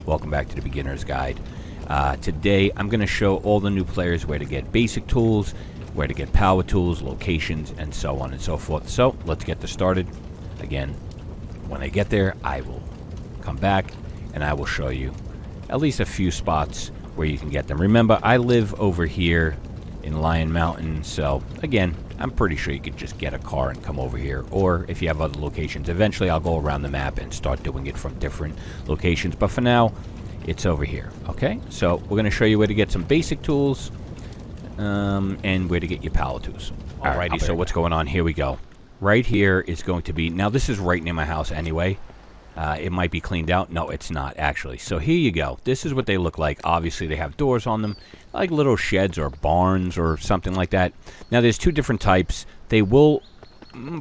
Welcome back to the Beginner's Guide. Today I'm going to show all the new players where to get basic tools, where to get power tools, locations, and so on and so forth. So let's get this started. Again, when I get there, I will come back and I will show you at least a few spots where you can get them. Remember, I live over here in Lion Mountain, so again, I'm pretty sure you could just get a car and come over here, or if you have other locations, eventually I'll go around the map and start doing it from different locations, but for now, it's over here, okay? So we're going to show you where to get some basic tools, and where to get your power tools. Alrighty, so what's going on? Here we go. Right here is going to be, now this is right near my house anyway. It might be cleaned out. No, it's not, actually. So here you go. This is what they look like. Obviously, they have doors on them, like little sheds or barns or something like that. Now, there's two different types. They will,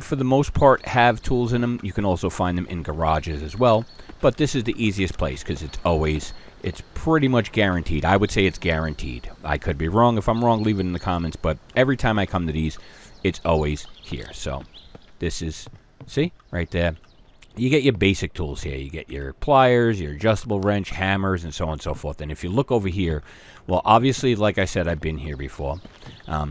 for the most part, have tools in them. You can also find them in garages as well. But this is the easiest place because it's pretty much guaranteed. I would say it's guaranteed. I could be wrong. If I'm wrong, leave it in the comments. But every time I come to these, it's always here. So this is, see, right there. You get your basic tools here. You get your pliers, your adjustable wrench, hammers, and so on and so forth. And if you look over here, well, obviously, like I said, I've been here before.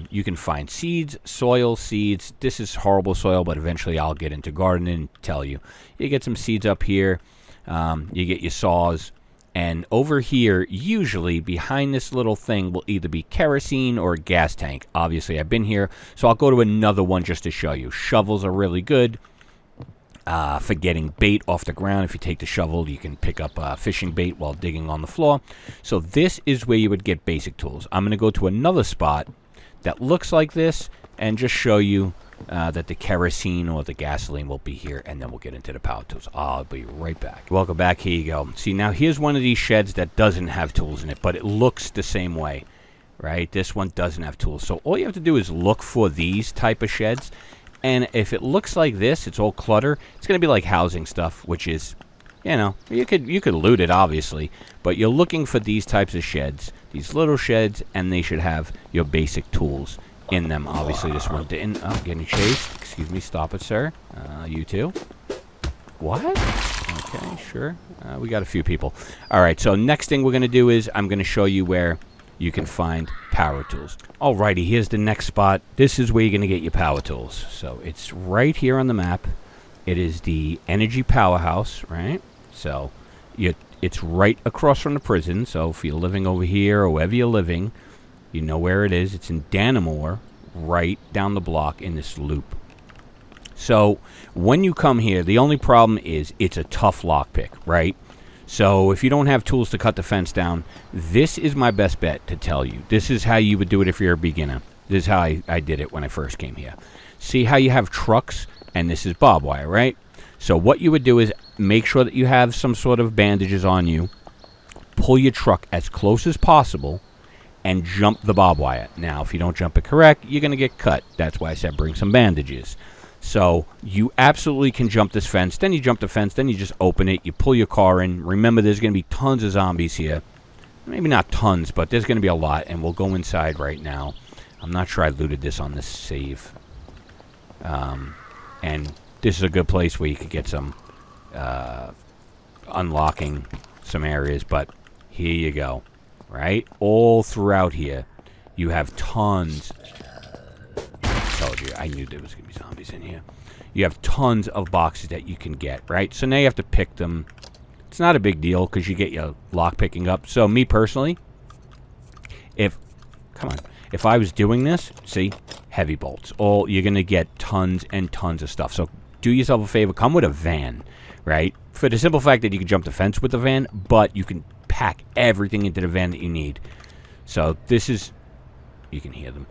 You can find seeds, soil, seeds. This is horrible soil, but eventually I'll get into gardening and tell you. You get some seeds up here. You get your saws. And over here, usually behind this little thing will either be kerosene or a gas tank. Obviously, I've been here, so I'll go to another one just to show you. Shovels are really good. For getting bait off the ground. If you take the shovel, you can pick up fishing bait while digging on the floor. So this is where you would get basic tools. I'm going to go to another spot that looks like this and just show you that the kerosene or the gasoline will be here, and then we'll get into the power tools. I'll be right back. Welcome back. Here you go. See, now here's one of these sheds that doesn't have tools in it, but it looks the same way, right? This one doesn't have tools. So all you have to do is look for these type of sheds. And if it looks like this, it's all clutter, it's going to be like housing stuff, which is, you know, you could loot it, obviously. But you're looking for these types of sheds, these little sheds, and they should have your basic tools in them. Obviously, this one didn't. Oh, getting chased. Excuse me. Stop it, sir. You too. What? Okay, sure. We got a few people. All right, so next thing we're going to do is I'm going to show you where you can find power tools. Alrighty, here's the next spot. This is where you're going to get your power tools. So it's right here on the map. It is the Energy Powerhouse, right? So it's right across from the prison. So if you're living over here or wherever you're living, you know where it is. It's in Dannemore, right down the block in this loop. So when you come here, the only problem is it's a tough lockpick, right? So if you don't have tools to cut the fence down, this is my best bet to tell you. This is how you would do it if you're a beginner. This is how I did it when I first came here. See how you have trucks, and this is barbed wire, right? So what you would do is make sure that you have some sort of bandages on you, pull your truck as close as possible, and jump the barbed wire. Now, if you don't jump it correct, you're going to get cut. That's why I said bring some bandages. So you absolutely can jump this fence. Then you jump the fence. Then you just open it. You pull your car in. Remember, there's going to be tons of zombies here. Maybe not tons, but there's going to be a lot. And we'll go inside right now. I'm not sure I looted this on this save. And this is a good place where you could get some unlocking some areas. But here you go. Right? All throughout here, you have tons. Told you, I knew there was going to be zombies in here. You have tons of boxes that you can get, right? So now you have to pick them. It's not a big deal because you get your lock picking up. So me personally, if I was doing this, see, heavy bolts. You're going to get tons and tons of stuff. So do yourself a favor, come with a van, right? For the simple fact that you can jump the fence with the van, but you can pack everything into the van that you need. So this is, you can hear them.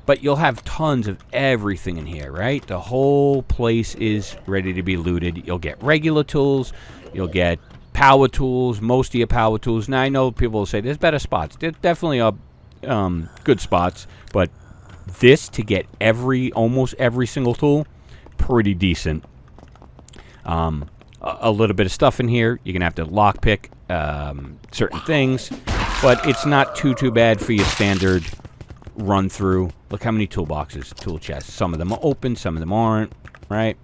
But you'll have tons of everything in here, right? The whole place is ready to be looted. You'll get regular tools. You'll get power tools, most of your power tools. Now, I know people will say there's better spots. There definitely are good spots. But this, to get almost every single tool, pretty decent. A little bit of stuff in here. You're going to have to lockpick certain things. But it's not too bad for your standard run through. Look how many toolboxes, tool chests. Some of them are open, some of them aren't, right?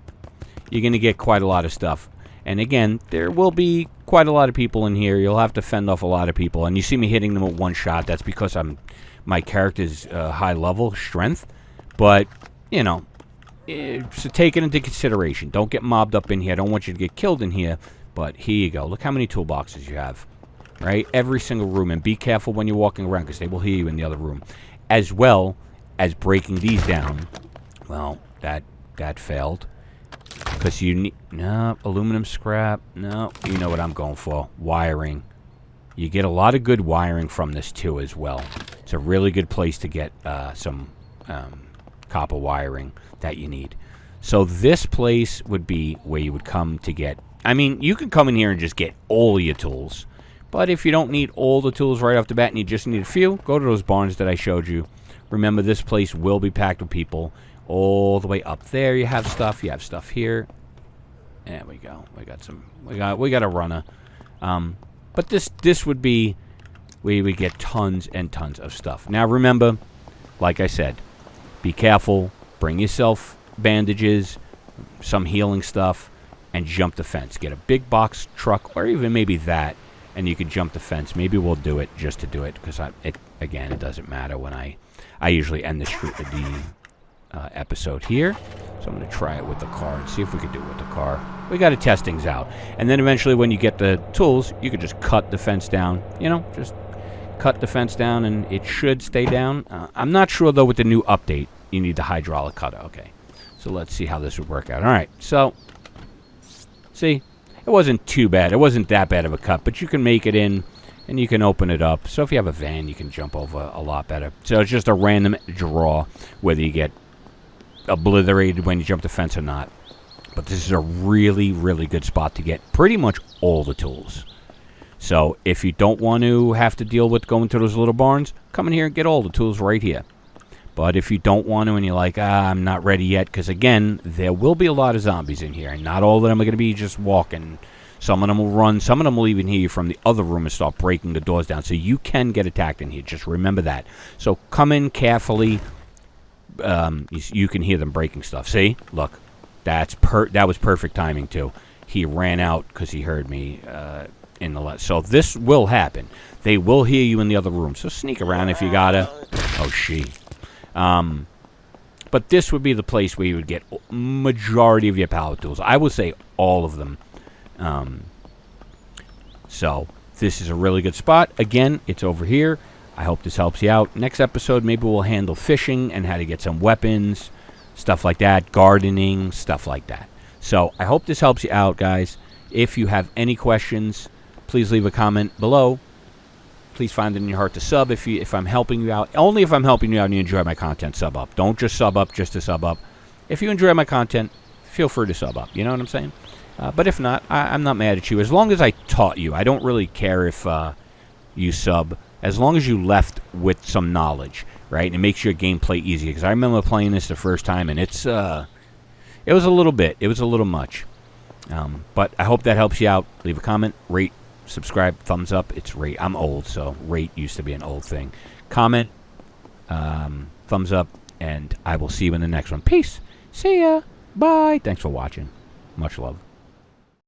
You're going to get quite a lot of stuff. And again, there will be quite a lot of people in here. You'll have to fend off a lot of people. And you see me hitting them with one shot. That's because my character's high level strength. But, you know, so take it into consideration. Don't get mobbed up in here. I don't want you to get killed in here. But here you go. Look how many toolboxes you have. Right? Every single room. And be careful when you're walking around because they will hear you in the other room. As well as breaking these down. Well, that failed. Because you need... No, aluminum scrap. No, you know what I'm going for. Wiring. You get a lot of good wiring from this too as well. It's a really good place to get some copper wiring that you need. So this place would be where you would come to get... I mean, you can come in here and just get all your tools. But if you don't need all the tools right off the bat and you just need a few, go to those barns that I showed you. Remember, this place will be packed with people. All the way up there you have stuff. You have stuff here. There we go. We got some... We got a runner. But this would be where we get tons and tons of stuff. Now remember, like I said, be careful. Bring yourself bandages, some healing stuff, and jump the fence. Get a big box truck, or even maybe that, and you can jump the fence. Maybe we'll do it just to do it, because again, it doesn't matter when I usually end the episode here. So I'm going to try it with the car and see if we can do it with the car. We got to test things out. And then eventually when you get the tools, you could just cut the fence down. You know, just cut the fence down and it should stay down. I'm not sure, though, with the new update, you need the hydraulic cutter. Okay, so let's see how this would work out. All right, so, see, it wasn't too bad. It wasn't that bad of a cut, but you can make it in and you can open it up. So if you have a van, you can jump over a lot better. So it's just a random draw, whether you get obliterated when you jump the fence or not. But this is a really, really good spot to get pretty much all the tools. So if you don't want to have to deal with going to those little barns, come in here and get all the tools right here. But if you don't want to and you're like, I'm not ready yet, because again, there will be a lot of zombies in here, and not all of them are going to be just walking. Some of them will run. Some of them will even hear you from the other room and start breaking the doors down. So you can get attacked in here. Just remember that. So come in carefully. You can hear them breaking stuff. See? Look. That was perfect timing, too. He ran out because he heard me in the left. So this will happen. They will hear you in the other room. So sneak around if you gotta. Oh, she. But this would be the place where you would get majority of your power tools. I would say all of them. So this is a really good spot. Again, it's over here. I hope this helps you out. Next episode, maybe we'll handle fishing and how to get some weapons, stuff like that, gardening, stuff like that. So I hope this helps you out, guys. If you have any questions, please leave a comment below. Please find it in your heart to sub if I'm helping you out. Only if I'm helping you out and you enjoy my content, sub up. Don't just sub up just to sub up. If you enjoy my content, feel free to sub up. You know what I'm saying? But if not, I'm not mad at you. As long as I taught you, I don't really care if you sub. As long as you left with some knowledge, right? And it makes your gameplay easy. Because I remember playing this the first time, and it was a little bit. It was a little much. But I hope that helps you out. Leave a comment, rate, subscribe, thumbs up. It's rate. I'm old, so rate used to be an old thing. Comment, thumbs up, and I will see you in the next one. Peace. See ya. Bye. Thanks for watching. Much love.